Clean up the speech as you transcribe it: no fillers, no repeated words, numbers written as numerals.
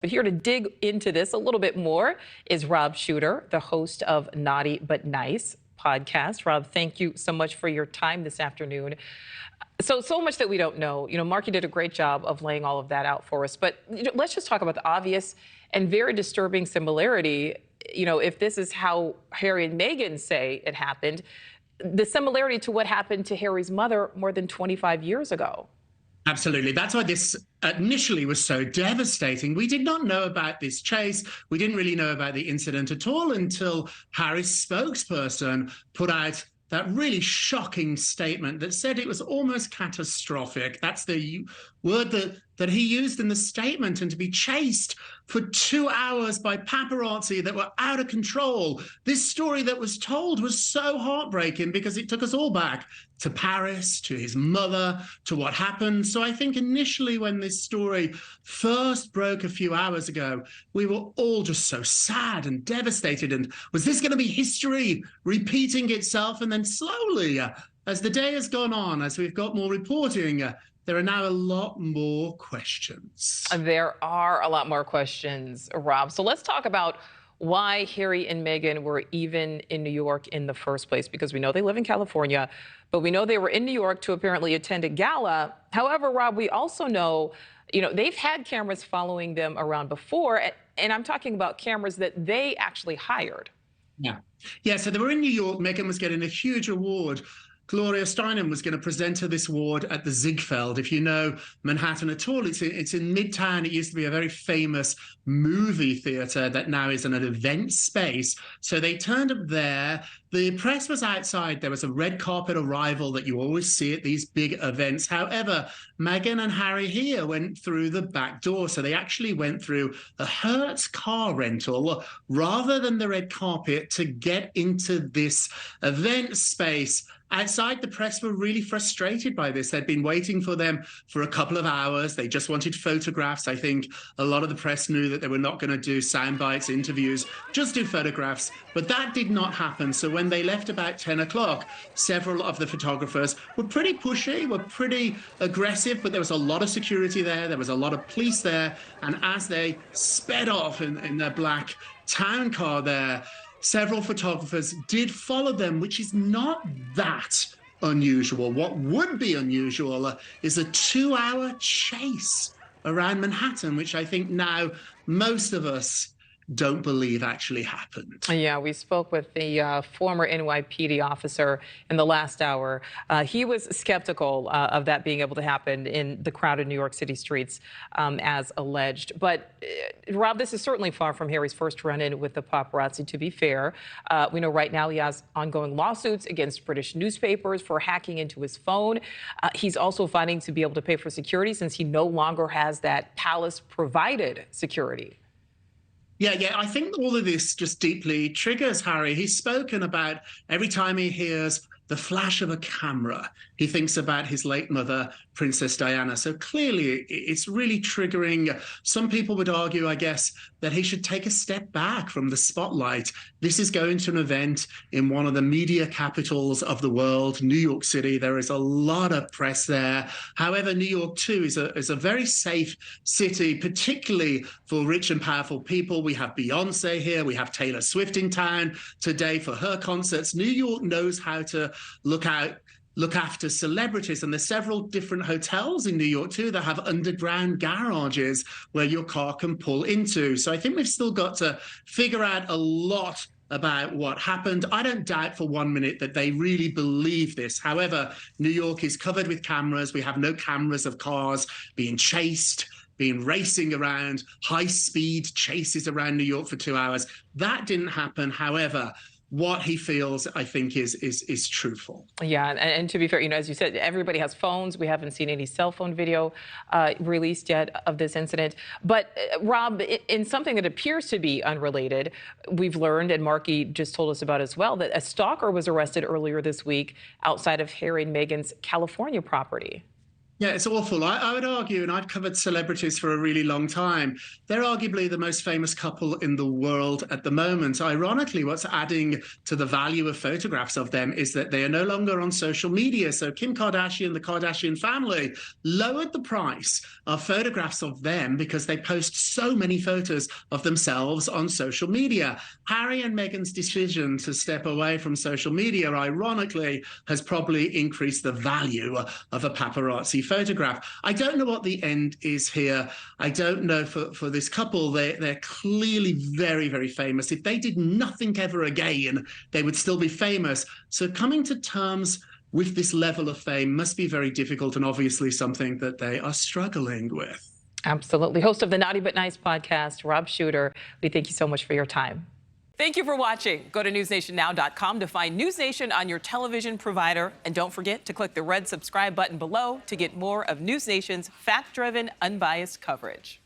But here to dig into this a little bit more is Rob Shooter, the host of Naughty But Nice podcast. Rob, thank you so much for your time this afternoon. So much that we don't know. Marky did a great job of laying all of that out for us. But let's just talk about the obvious and very disturbing similarity. If this is how Harry and Meghan say it happened, the similarity to what happened to Harry's mother more than 25 years ago. Absolutely. That's why this initially was so devastating. We did not know about this chase. We didn't really know about the incident at all until Harry's spokesperson put out that really shocking statement that said it was almost catastrophic. That's the word that he used in the statement. And to be chased for 2 hours by paparazzi that were out of control. This story that was told was so heartbreaking because it took us all back to Paris, to his mother, to what happened. So I think initially when this story first broke a few hours ago, we were all just so sad and devastated. And was this going to be history repeating itself? And then slowly, as the day has gone on, as we've got more reporting, there are now a lot more questions. There are a lot more questions, Rob. So let's talk about why Harry and Meghan were even in New York in the first place, because we know they live in California, but we know they were in New York to apparently attend a gala. However, Rob, we also know, they've had cameras following them around before, and I'm talking about cameras that they actually hired. Yeah, so they were in New York. Meghan was getting a huge award. Gloria Steinem was going to present her this award at the Ziegfeld. If you know Manhattan at all, it's in Midtown. It used to be a very famous movie theater that now is an event space. So they turned up there. The press was outside. There was a red carpet arrival that you always see at these big events. However, Meghan and Harry here went through the back door. So they actually went through a Hertz car rental rather than the red carpet to get into this event space. Outside, the press were really frustrated by this. They'd been waiting for them for a couple of hours. They just wanted photographs. I think a lot of the press knew that they were not going to do sound bites, interviews, just do photographs. But that did not happen. So when they left about 10 o'clock, several of the photographers were pretty pushy, were pretty aggressive, but there was a lot of security there. There was a lot of police there. And as they sped off in their black town car there, several photographers did follow them, which is not that unusual. What would be unusual is a 2-hour chase around Manhattan, which I think now most of us don't believe actually happened. Yeah, we spoke with the former NYPD officer in the last hour. He was skeptical of that being able to happen in the crowded New York City streets, as alleged. But, Rob, this is certainly far from Harry's first run-in with the paparazzi, to be fair. We know right now he has ongoing lawsuits against British newspapers for hacking into his phone. He's also fighting to be able to pay for security since he no longer has that palace-provided security. Yeah, I think all of this just deeply triggers Harry. He's spoken about every time he hears the flash of a camera, he thinks about his late mother, Princess Diana. So clearly, it's really triggering. Some people would argue, I guess, that he should take a step back from the spotlight. This is going to an event in one of the media capitals of the world, New York City. There is a lot of press there. However, New York, too, is a very safe city, particularly for rich and powerful people. We have Beyonce here. We have Taylor Swift in town today for her concerts. New York knows how to look after celebrities, and there's several different hotels in New York too that have underground garages where your car can pull into. So I think we've still got to figure out a lot about what happened. I don't doubt for 1 minute that they really believe this. However, New York is covered with cameras. We have no cameras of cars being chased, being racing around, high-speed chases around New York for 2 hours. That didn't happen. However, what he feels, I think, is truthful. Yeah, and to be fair, as you said, everybody has phones. We haven't seen any cell phone video released yet of this incident. But, Rob, in something that appears to be unrelated, we've learned, and Marky just told us about as well, that a stalker was arrested earlier this week outside of Harry and Meghan's California property. Yeah, it's awful. I would argue, and I've covered celebrities for a really long time, they're arguably the most famous couple in the world at the moment. Ironically, what's adding to the value of photographs of them is that they are no longer on social media. So Kim Kardashian, the Kardashian family, lowered the price of photographs of them because they post so many photos of themselves on social media. Harry and Meghan's decision to step away from social media, ironically, has probably increased the value of a paparazzi photograph. I don't know what the end is here. I don't know for this couple. They're clearly very, very famous. If they did nothing ever again, they would still be famous. So coming to terms with this level of fame must be very difficult, and obviously something that they are struggling with. Absolutely. Host of the Naughty But Nice podcast, Rob Shooter, we thank you so much for your time. Thank you for watching. Go to newsnationnow.com to find News Nation on your television provider. And don't forget to click the red subscribe button below to get more of News Nation's fact-driven, unbiased coverage.